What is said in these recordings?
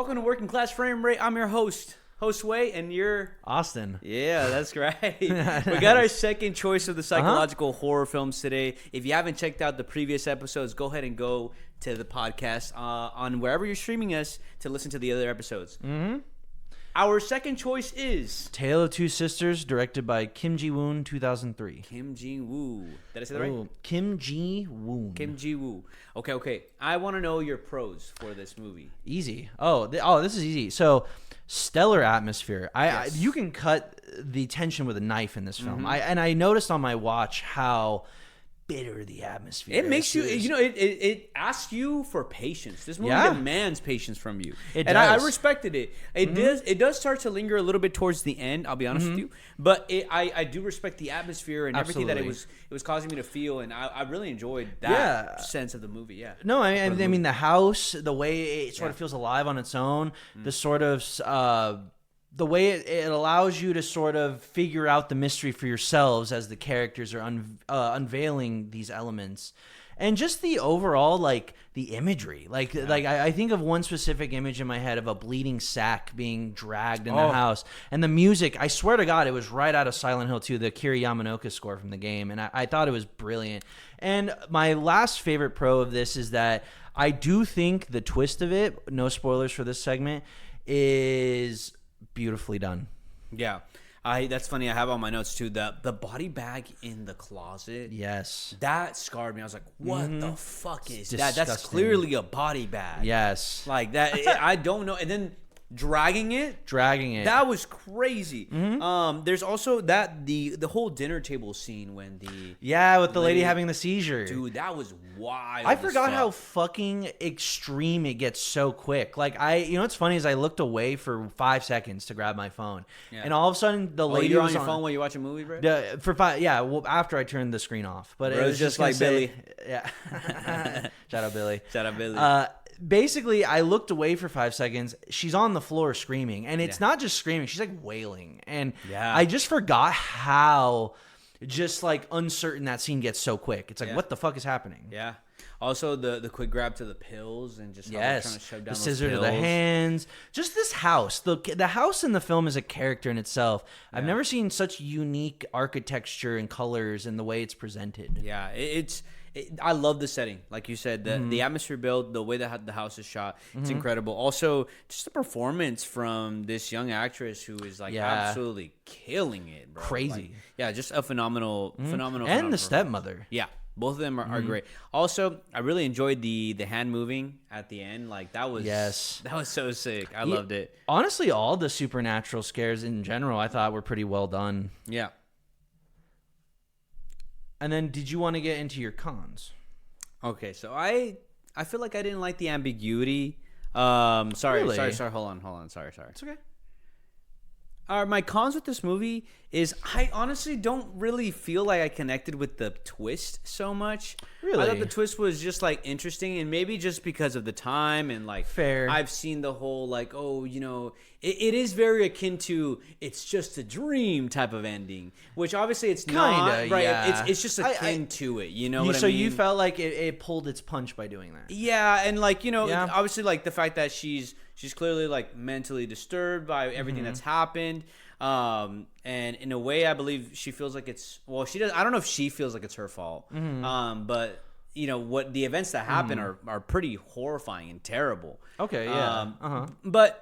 Welcome to Working Class Frame Rate. I'm your host Way, and you're... Austin. Yeah, that's right. We got our second choice of the psychological horror films today. If you haven't checked out the previous episodes, go ahead and go to the podcast on wherever you're streaming us to listen to the other episodes. Mm-hmm. Our second choice is... Tale of Two Sisters, directed by Kim Ji-woon, 2003. Kim Ji-woo. Did I say that right? Kim Ji-woon. Kim Ji-woo. Okay. I want to know your pros for this movie. Easy. This is easy. So, stellar atmosphere. Yes. You can cut the tension with a knife in this film. Mm-hmm. I noticed on my watch how bitter the atmosphere It makes is. it asks you for patience. This movie demands patience from you. It and does. I respected it. It does start to linger a little bit towards the end, I'll be honest with you. But I do respect the atmosphere and everything that it was causing me to feel, and I really enjoyed that sense of the movie. Yeah. No, I mean the house, the way it sort of feels alive on its own, the sort of the way it allows you to sort of figure out the mystery for yourselves as the characters are unveiling these elements. And just the overall, like, the imagery. Like I think of one specific image in my head of a bleeding sack being dragged in the house. And the music, I swear to God, it was right out of Silent Hill 2, the Akira Yamaoka score from the game. And I thought it was brilliant. And my last favorite pro of this is that I do think the twist of it, no spoilers for this segment, is beautifully done. Yeah. That's funny. I have on my notes too the body bag in the closet. Yes. That scarred me. I was like, what the fuck is that? Disgusting. That's clearly a body bag. Yes. Like that. I don't know. And then dragging it. That was crazy. There's also the whole dinner table scene when with the lady having the seizure. Dude, that was wild. I forgot how fucking extreme it gets so quick. Like what's funny is I looked away for 5 seconds to grab my phone, and all of a sudden the lady you're was on your phone while you watch a movie, bro. After I turned the screen off, but bro, it was just like Billy. Yeah. Shout out Billy. Basically, I looked away for 5 seconds. She's on the floor screaming, and it's not just screaming. She's like wailing, and I just forgot how just like uncertain that scene gets so quick. It's like, what the fuck is happening? Yeah. Also, the quick grab to the pills and just how they're trying to shove down the scissor to the hands. Just this house. The house in the film is a character in itself. I've never seen such unique architecture and colors and the way it's presented. Yeah, I love the setting, like you said, the atmosphere built, the way that the house is shot, it's incredible. Also, just the performance from this young actress who is like absolutely killing it, bro. Crazy. Like, just a phenomenal. And the stepmother. Yeah, both of them are great. Also, I really enjoyed the hand moving at the end. Like that was so sick. I loved it. Honestly, all the supernatural scares in general, I thought were pretty well done. Yeah. And then, did you want to get into your cons? Okay, so I feel like I didn't like the ambiguity. Sorry. Hold on. Sorry. It's okay. My cons with this movie is I honestly don't really feel like I connected with the twist so much. Really? I thought the twist was just like interesting, and maybe just because of the time and like fair. I've seen the whole like it is very akin to it's just a dream type of ending, which obviously it's not, right? Yeah. It's just akin to it, what I mean? So you felt like it pulled its punch by doing that? Yeah, and like obviously like the fact that she's clearly like mentally disturbed by everything that's happened. And in a way, I believe she feels like she does. I don't know if she feels like it's her fault. But what the events that happen are pretty horrifying and terrible. Okay, yeah. But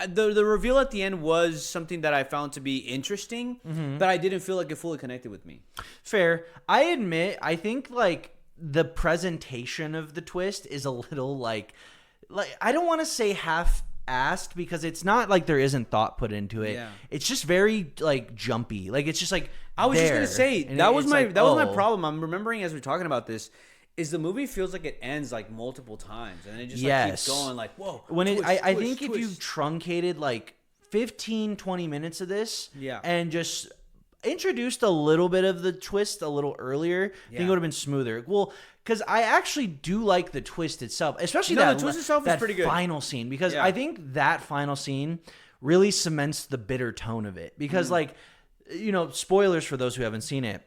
the reveal at the end was something that I found to be interesting, but I didn't feel like it fully connected with me. Fair. I admit, I think like the presentation of the twist is a little like I don't want to say half-assed because it's not like there isn't thought put into it. Yeah. It's just very like jumpy. Like it's just like I was just gonna say that was my problem. I'm remembering as we're talking about this. Is the movie feels like it ends like multiple times and it just like keeps going like whoa. I think if you truncated like 15-20 minutes of this and just introduced a little bit of the twist a little earlier, I think it would have been smoother. Well, because I actually do like the twist itself, especially the twist itself is pretty good. Final scene, because I think that final scene really cements the bitter tone of it. Because like, spoilers for those who haven't seen it.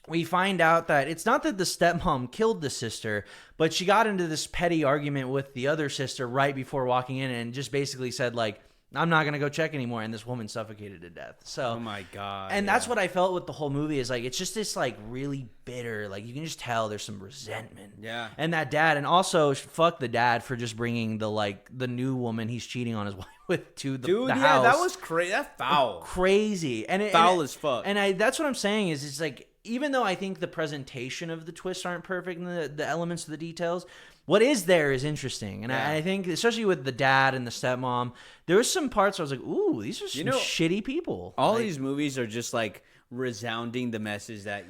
we find out that it's not that the stepmom killed the sister, but she got into this petty argument with the other sister right before walking in and just basically said, like, I'm not going to go check anymore. And this woman suffocated to death. So, oh my God. And that's what I felt with the whole movie is like, it's just this like really bitter, like you can just tell there's some resentment. Yeah. And that dad, and also fuck the dad for just bringing the new woman he's cheating on his wife with to the house. Yeah, that was crazy. That's foul. Crazy. And foul as fuck. And that's what I'm saying is it's like, even though I think the presentation of the twists aren't perfect and the elements of the details, what is there is interesting. And I think, especially with the dad and the stepmom, there was some parts where I was like, ooh, these are some shitty people. All these movies are just like resounding the message that,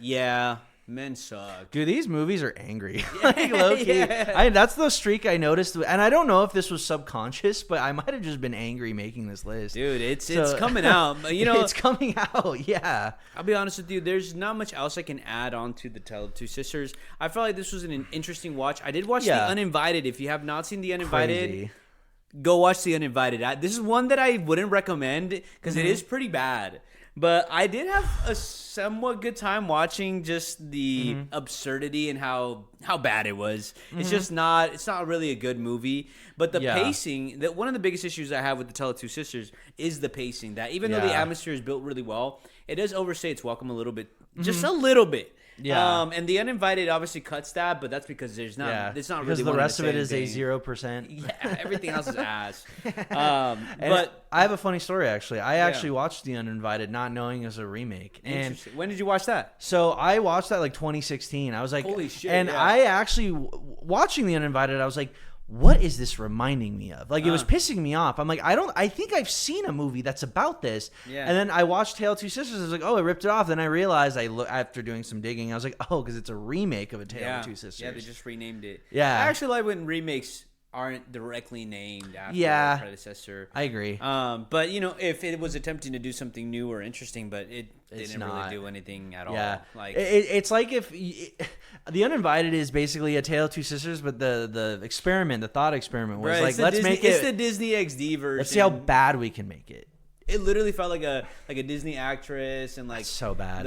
men suck. Dude, these movies are angry. Like, low-key. That's the streak I noticed. And I don't know if this was subconscious, but I might have just been angry making this list. Dude, it's coming out. It's coming out, yeah. I'll be honest with you. There's not much else I can add on to the Tale of Two Sisters. I felt like this was an interesting watch. I did watch The Uninvited. If you have not seen The Uninvited, go watch The Uninvited. This is one that I wouldn't recommend because it is pretty bad. But I did have a somewhat good time watching just the absurdity and how bad it was. It's just not. It's not really a good movie. But the pacing. One of the biggest issues I have with the Tale of Two Sisters is the pacing. That even though the atmosphere is built really well, it does overstay its welcome a little bit, just a little bit. Yeah. And The Uninvited obviously cuts that, but that's because there's not. Yeah. It's not because really. The rest of it is a 0%. Yeah, everything else is ass. But I have a funny story actually. I actually watched The Uninvited, not knowing it was a remake. And when did you watch that? So I watched that like 2016. I was like, holy shit! And I actually watching The Uninvited, I was like, what is this reminding me of? Like, it was pissing me off. I'm like, I think I've seen a movie that's about this. Yeah. And then I watched Tale of Two Sisters. I was like, oh, I ripped it off. Then I realized, after doing some digging, I was like, oh, because it's a remake of A Tale of Two Sisters. Yeah, they just renamed it. Yeah. I actually like when remakes aren't directly named after the predecessor. I agree. But, if it was attempting to do something new or interesting, but it didn't really do anything at all. Like it's like if The Uninvited is basically A Tale of Two Sisters, but the experiment, the thought experiment was it's the Disney XD version. Let's see how bad we can make it. It literally felt like a Disney actress and like that's so bad.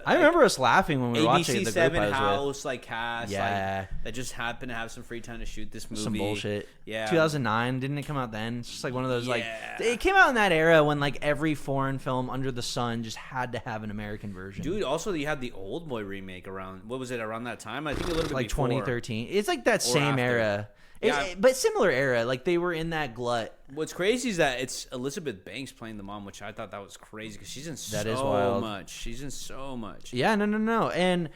I remember us laughing when we were watching it. The ABC7 group I was house like cast, that just happened to have some free time to shoot this movie. Some bullshit. Yeah, 2009 didn't it come out then? It's just like one of those like it came out in that era when like every foreign film under the sun just had to have an American version. Dude, also you had the Old Boy remake around. What was it around that time? I think a little bit like before. 2013. It's like that same era. But similar era, like they were in that glut. What's crazy is that it's Elizabeth Banks playing the mom, which I thought that was crazy because she's in much. She's in so much. Yeah, no, and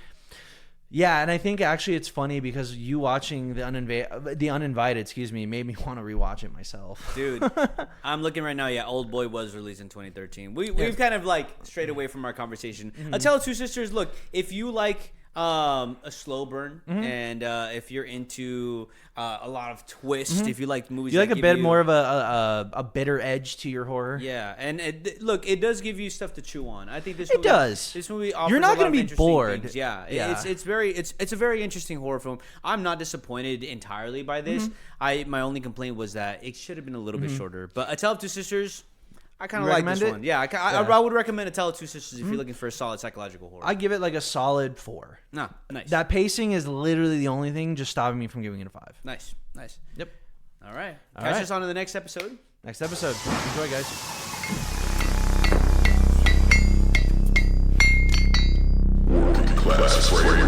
I think actually it's funny because you watching the Uninvited, made me want to rewatch it myself. Dude, I'm looking right now. Yeah, Old Boy was released in 2013. We've kind of like strayed away from our conversation. A Tale of Two Sisters. Look, if you like a slow burn, and if you're into a lot of twists, if you like movies, you like a bit more of a bitter edge to your horror. Yeah, and it does give you stuff to chew on. I think this movie offers you're not going to be bored. Things. Yeah, it's a very interesting horror film. I'm not disappointed entirely by this. My only complaint was that it should have been a little bit shorter. But A Tale of Two Sisters, I kind of like this one. Yeah, I would recommend A Tale of Two Sisters if you're looking for a solid psychological horror. I give it like a solid 4. No, nice. That pacing is literally the only thing just stopping me from giving it a 5. Nice. Yep. All right. Catch us on to the next episode. Enjoy, guys. Class where you